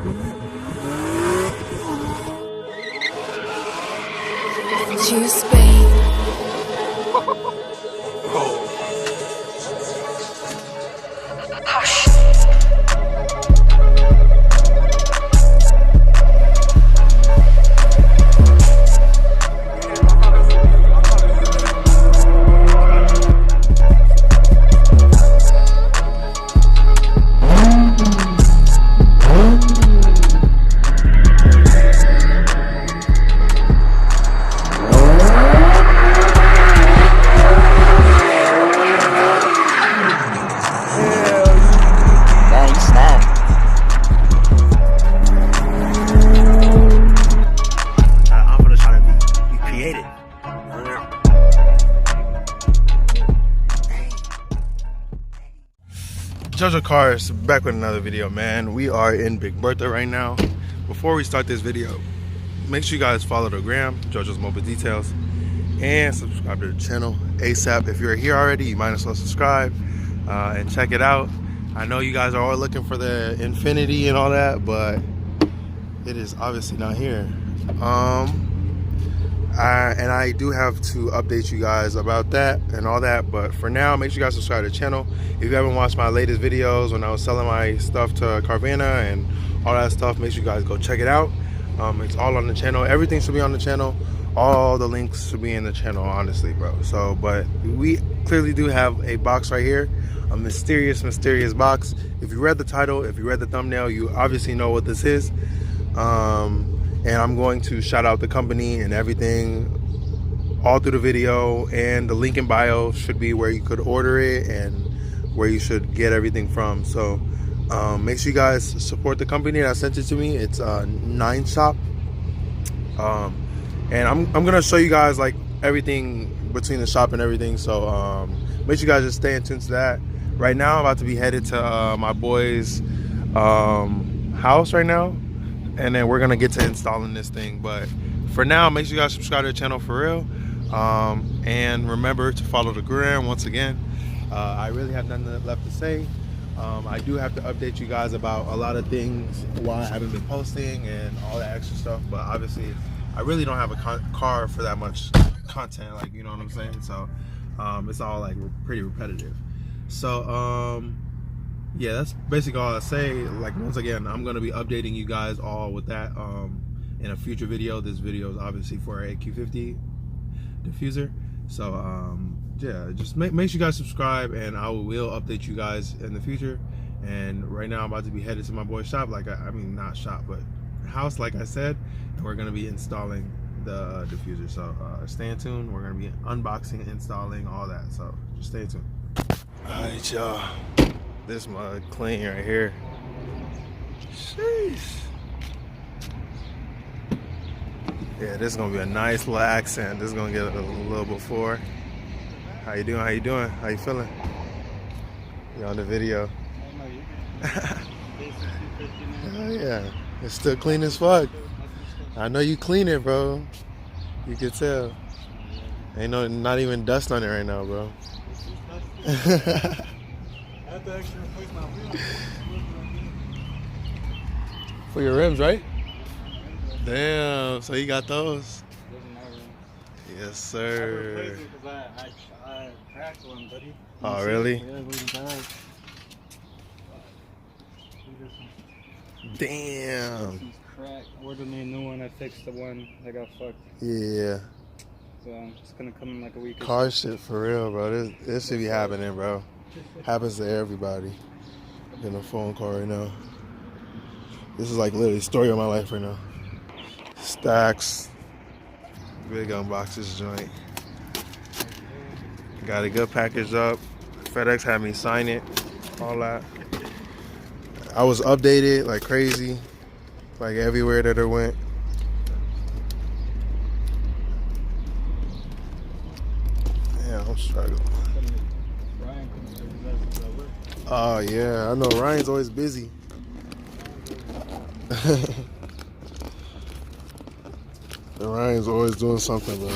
To Spain. Hush. Jojo Cars back with another video, man. We are in Big Bertha right now. Before we start this video, make sure you guys follow the gram, Jojo's Mobile Details, and subscribe to the channel ASAP. If you're here already, you might as well subscribe and check it out. I know you guys are all looking for the Infiniti and all that, but it is obviously not here. And I do have to update you guys about that and all that, but for now, make sure you guys subscribe to the channel. If you haven't watched my latest videos when I was selling my stuff to Carvana and all that stuff, make sure you guys go check it out. It's all on the channel. Everything should be on the channel. All the links should be in the channel, honestly, bro. So, but we clearly do have a box right here, a mysterious box. If you read the title, if you read the thumbnail, you obviously know what this is. And I'm going to shout out the company and everything all through the video, and the link in bio should be where you could order it and where you should get everything from. So make sure you guys support the company that sent it to me. It's 9 Shop. And I'm gonna show you guys like everything between the shop and everything. So make sure you guys just stay in tune to that. Right now I'm about to be headed to my boy's house right now, and then we're gonna get to installing this thing. But for now, make sure you guys subscribe to the channel for real, and remember to follow the gram once again. I really have nothing left to say. I do have to update you guys about a lot of things, why I haven't been posting and all that extra stuff, but obviously I really don't have a car for that much content, like, you know what I'm saying? So it's all like pretty repetitive. So yeah, that's basically all I say. Like, once again, I'm going to be updating you guys all with that in a future video. This video is obviously for a q50 diffuser. So yeah, just make sure you guys subscribe, and I will update you guys in the future. And right now I'm about to be headed to my boy's shop, like I mean not shop, but house, like I said, and we're going to be installing the diffuser. So stay tuned. We're going to be unboxing, installing, all that. So just stay tuned. All right, y'all. This mug clean right here. Sheesh. Yeah, this is gonna be a nice little accent. This is gonna get a little before. How you doing? How you doing? How you feeling? You on the video? Oh yeah, it's still clean as fuck. I know you clean it, bro. You can tell. Ain't not even dust on it right now, bro. For your rims, right? Damn, so you got those? Yes, sir. I cracked one, buddy. Oh, really? Damn. Cracked. Ordered me a new one. I fixed the one that got fucked. Yeah. So it's gonna come in like a week. Car shit for real, bro. This should be happening, bro. Happens to everybody. In a phone call right now. This is like literally the story of my life right now. Stacks. Big unbox this joint. Got a good package up. FedEx had me sign it. All that. I was updated like crazy. Like everywhere that it went. Yeah, I'm struggling. Oh yeah, I know Ryan's always busy. Ryan's always doing something, bro.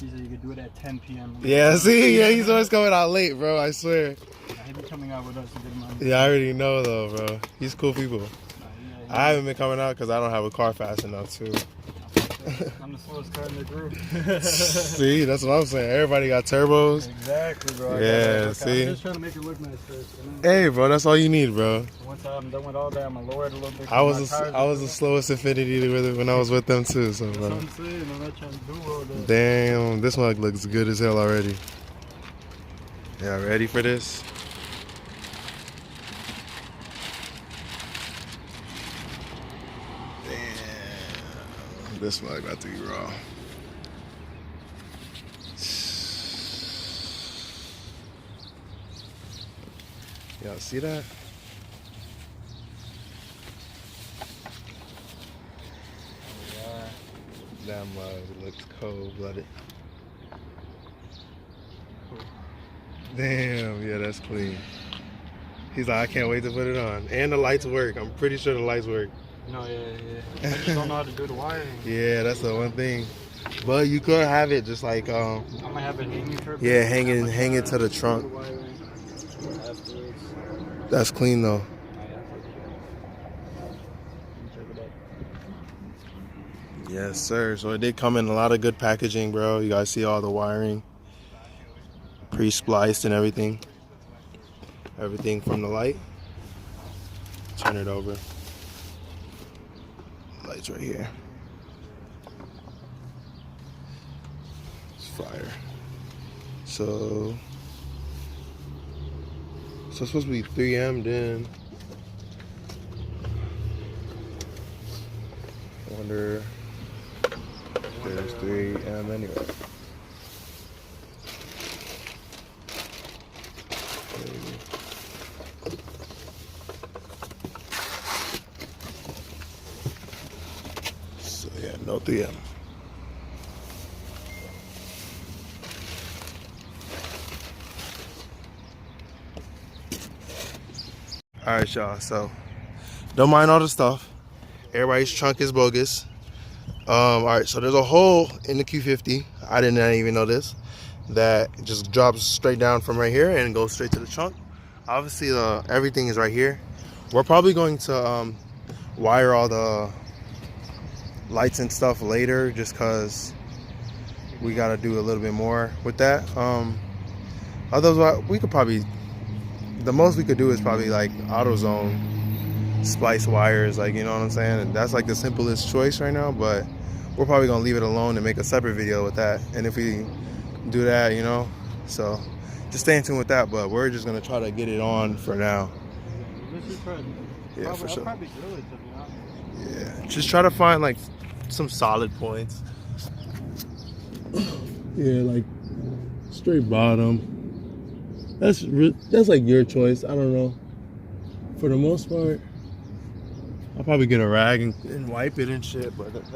You said you could do it at 10 p.m. Yeah, see? Yeah, he's always coming out late, bro. I swear. He'll be coming out with us to get him on. Yeah, I already know, though, bro. He's cool people. Yeah, I haven't been coming out because I don't have a car fast enough, too. I'm the slowest car in the group. See, that's what I'm saying. Everybody got turbos. Exactly, bro. Yeah, see? I'm just trying to make it look nice first. You know? Hey, bro, that's all you need, bro. Once I'm done with all that, I'm going to lower it a little bit. I was the slowest Infiniti with it when I was with them, too. So, bro. That's what I'm saying. I'm not trying to do all that. Damn, this mug looks good as hell already. Yeah, ready for this? Damn, this mug about to be raw. Y'all see that? That mug looks cold-blooded. Damn, yeah, that's clean. He's like, I can't wait to put it on. And the lights work. I'm pretty sure the lights work. No, yeah. I just don't know how to do the wiring. Yeah, that's the one thing. But you could have it just like, I might have it hanging for a bit. yeah, hang it to the trunk. That's clean though. Yes, sir. So it did come in a lot of good packaging, bro. You guys see all the wiring, pre-spliced and everything. Everything from the light. Turn it over. Lights right here. It's fire. So it's supposed to be 3M then. I wonder if there's 3M anyway. Maybe. So yeah, no 3M. All right, y'all. So don't mind all the stuff. Everybody's trunk is bogus. All right, so there's a hole in the Q50. I did not even know this. That just drops straight down from right here and goes straight to the trunk. Obviously, everything is right here. We're probably going to wire all the lights and stuff later, just because we got to do a little bit more with that. Otherwise, we could probably, the most we could do is probably like AutoZone splice wires, like, you know what I'm saying? And that's like the simplest choice right now, but we're probably gonna leave it alone and make a separate video with that. And if we do that, you know, so just stay in tune with that, but we're just gonna try to get it on for now. Yeah, for sure. I'll probably drill it, to be honest. Yeah, just try to find like some solid points. Yeah, like straight bottom. That's like your choice. I don't know. For the most part, I'll probably get a rag and wipe it and shit, but that's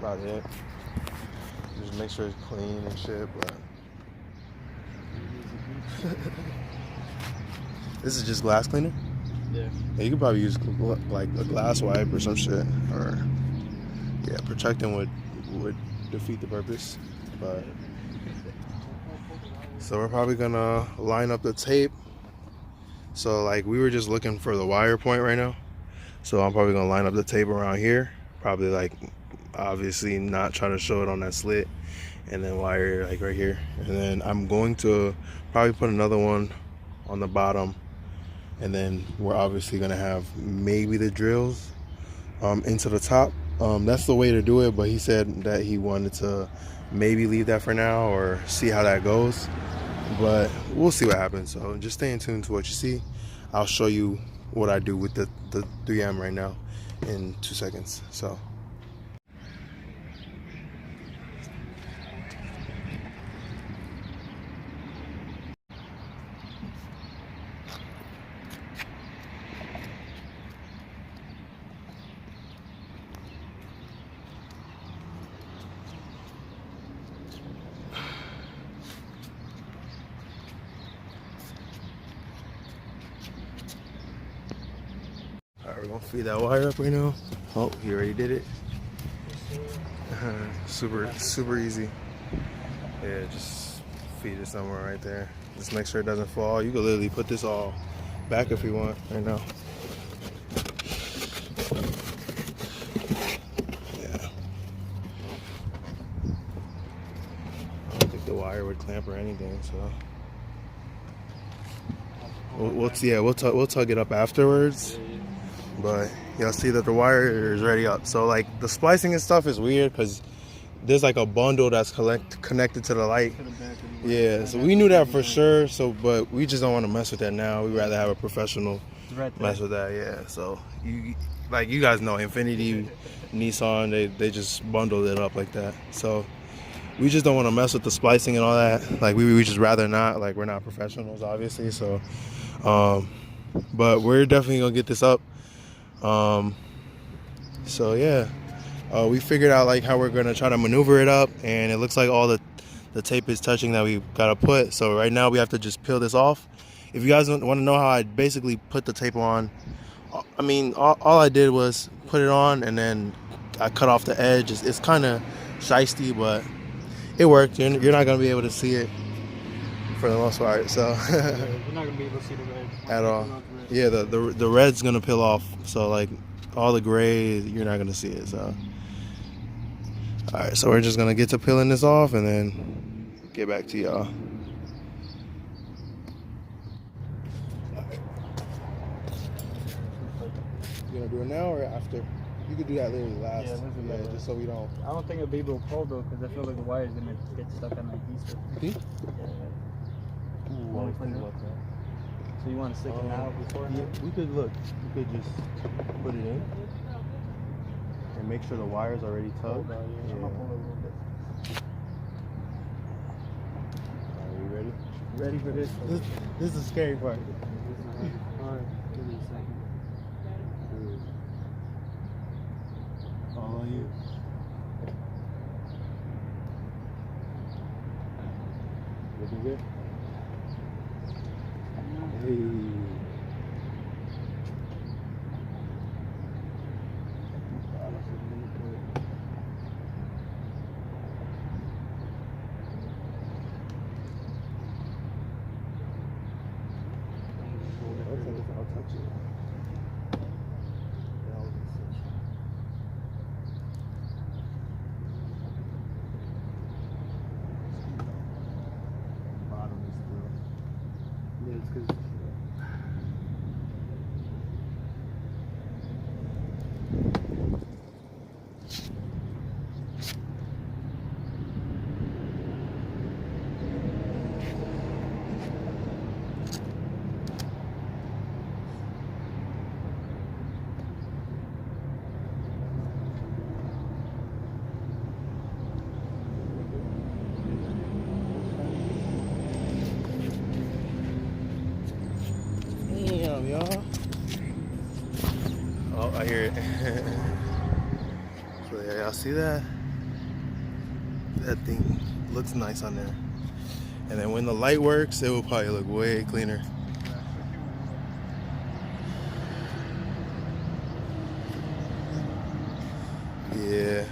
about it. Just make sure it's clean and shit, but this is just glass cleaner? Yeah. You could probably use like a glass wipe or some shit, or yeah, protecting would defeat the purpose. But so we're probably gonna line up the tape. So like we were just looking for the wire point right now. So I'm probably gonna line up the tape around here. Probably like obviously not try to show it on that slit, and then wire like right here. And then I'm going to probably put another one on the bottom. And then we're obviously gonna have maybe the drills into the top. That's the way to do it, but he said that he wanted to maybe leave that for now or see how that goes. But we'll see what happens. So just stay in tune to what you see. I'll show you what I do with the 3M right now in 2 seconds. So we're gonna feed that wire up right now. Oh, he already did it. Super easy. Yeah, just feed it somewhere right there. Just make sure it doesn't fall. You can literally put this all back if you want right now. Yeah. I don't think the wire would clamp or anything, so we'll tug it up afterwards. But y'all see that the wire is already up. So like the splicing and stuff is weird because there's like a bundle that's connected to the light. Yeah, so we knew that for sure. So, but we just don't want to mess with that now. We'd rather have a professional mess with that. Yeah. So you guys know, Infiniti, Nissan, they just bundled it up like that. So we just don't want to mess with the splicing and all that. Like we just rather not. Like we're not professionals, obviously. So, but we're definitely gonna get this up. So yeah. We figured out like how we're gonna try to maneuver it up, and it looks like all the tape is touching that we gotta put. So right now we have to just peel this off. If you guys want to know how I basically put the tape on, I mean all I did was put it on and then I cut off the edge. It's kind of shiesty, but it worked. You're not gonna be able to see it for the most part. So you're not gonna be able to see the red at all. Yeah, the red's gonna peel off. So like all the gray, you're not gonna see it. So. Alright, so we're just gonna get to peeling this off and then get back to y'all. You gonna do it now or after? You could do that literally last. Yeah, just so we don't. I don't think it'll be able to pull though, because I feel like the wire is gonna get stuck on the adhesive. See? Yeah. Ooh, I was thinking about that. So you want to stick it now before? Yeah, we could just put it in. And make sure the wire's already tugged. Yeah. I'm gonna pull it a little bit. Are you ready? Ready for this? This is the scary part. Alright, give me a second. All on you. Looking good? Hey. I'll touch it. Bottom is still. Yeah, it's because. Damn, y'all. Oh, I hear it. So yeah, y'all see that? That thing looks nice on there. And then when the light works, it will probably look way cleaner. Yeah.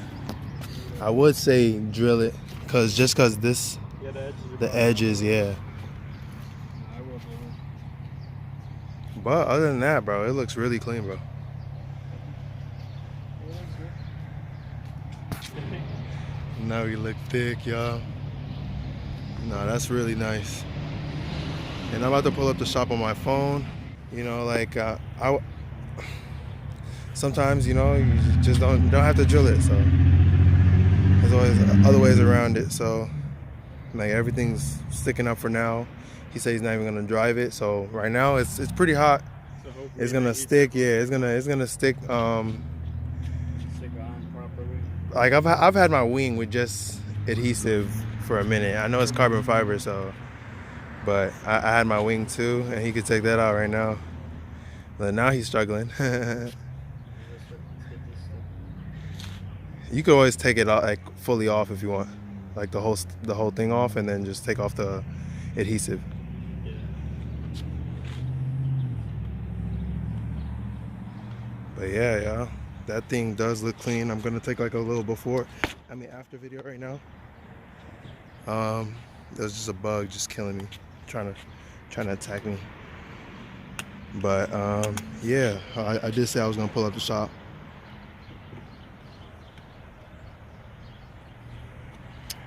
I would say drill it, cause this, Yeah, the edges, yeah. I will. But other than that, bro, it looks really clean, bro. Now you look thick, y'all. No, that's really nice. And I'm about to pull up the shop on my phone. You know, like sometimes, you know, you just don't have to drill it. So there's always other ways around it. So like everything's sticking up for now. He said he's not even gonna drive it. So right now it's pretty hot. So it's gonna stick. Yeah, it's gonna stick. Stick on properly. Like I've had my wing with just adhesive for a minute. I know it's carbon fiber, so, but I had my wing too, and he could take that out right now. But now he's struggling. You could always take it out, like fully off if you want, like the whole thing off, and then just take off the adhesive. Yeah. But yeah, that thing does look clean. I'm gonna take like a little after video right now. There was just a bug just killing me, trying to attack me. But yeah, I did say I was gonna pull up the shop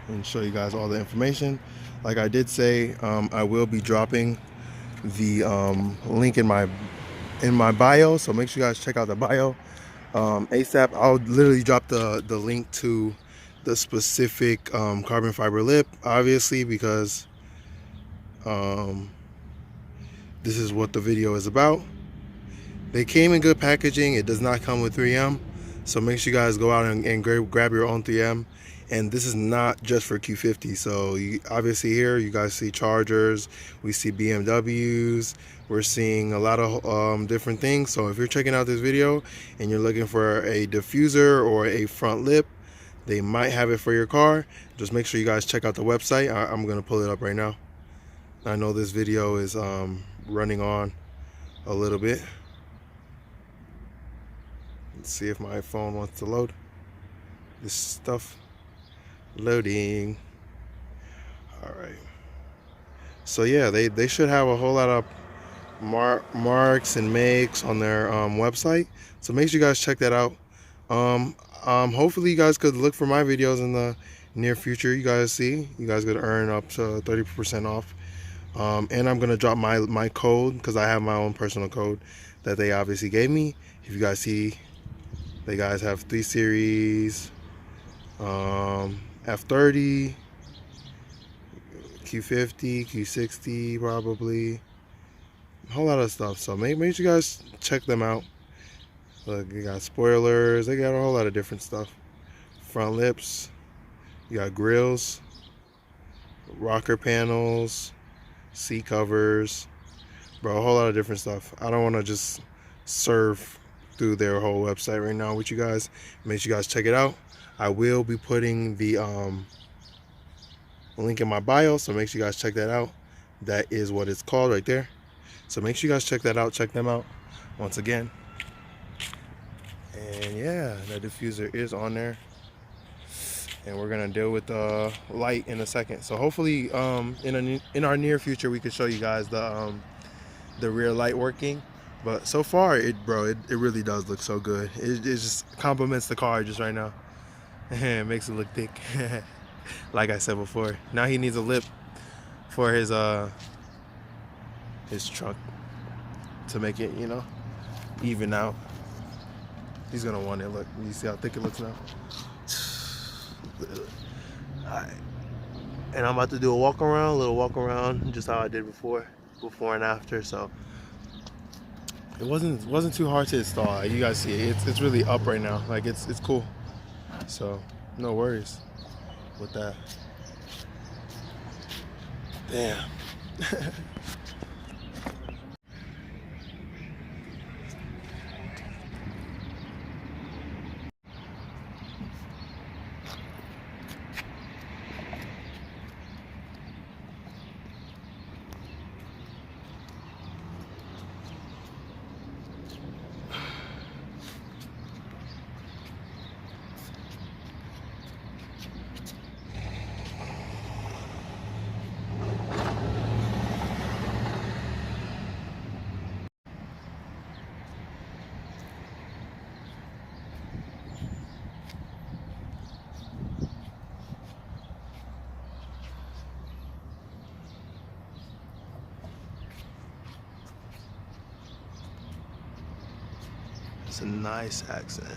and show you guys all the information. Like I did say, I will be dropping the link in my bio, so make sure you guys check out the bio ASAP. I'll literally drop the link to the specific carbon fiber lip, obviously, because this is what the video is about. They came in good packaging. It does not come with 3M, so make sure you guys go out and grab your own 3M. And this is not just for Q50. So obviously here you guys see chargers, we see BMWs, we're seeing a lot of different things. So if you're checking out this video and you're looking for a diffuser or a front lip, they might have it for your car. Just make sure you guys check out the website. I'm gonna pull it up right now. I know this video is running on a little bit. Let's see if my phone wants to load this stuff. Loading. All right. So yeah, they should have a whole lot of marks and makes on their website. So make sure you guys check that out. Hopefully you guys could look for my videos in the near future. You guys could earn up to 30% off. And I'm gonna drop my code, because I have my own personal code that they obviously gave me. If you guys see, they guys have 3 series, F30, Q50, Q60 probably, a whole lot of stuff. So make sure you guys check them out. Look, you got spoilers, they got a whole lot of different stuff. Front lips, you got grills, rocker panels, seat covers, bro, a whole lot of different stuff. I don't want to just surf through their whole website right now with you guys. Make sure you guys check it out. I will be putting the link in my bio, so make sure you guys check that out. That is what it's called right there. So make sure you guys check that out. Check them out once again. And yeah, the diffuser is on there, and we're gonna deal with the light in a second. So hopefully in our near future we could show you guys the rear light working. But so far it really does look so good. It just complements the car just right now. It makes it look thick. Like I said before, now he needs a lip for his truck to make it, you know, even out. He's gonna want it. Look, you see how thick it looks now. Alright, and I'm about to do a little walk around, just how I did before and after. So it wasn't too hard to install. You guys see it. It's really up right now. Like it's cool. So no worries with that. Damn. It's a nice accent.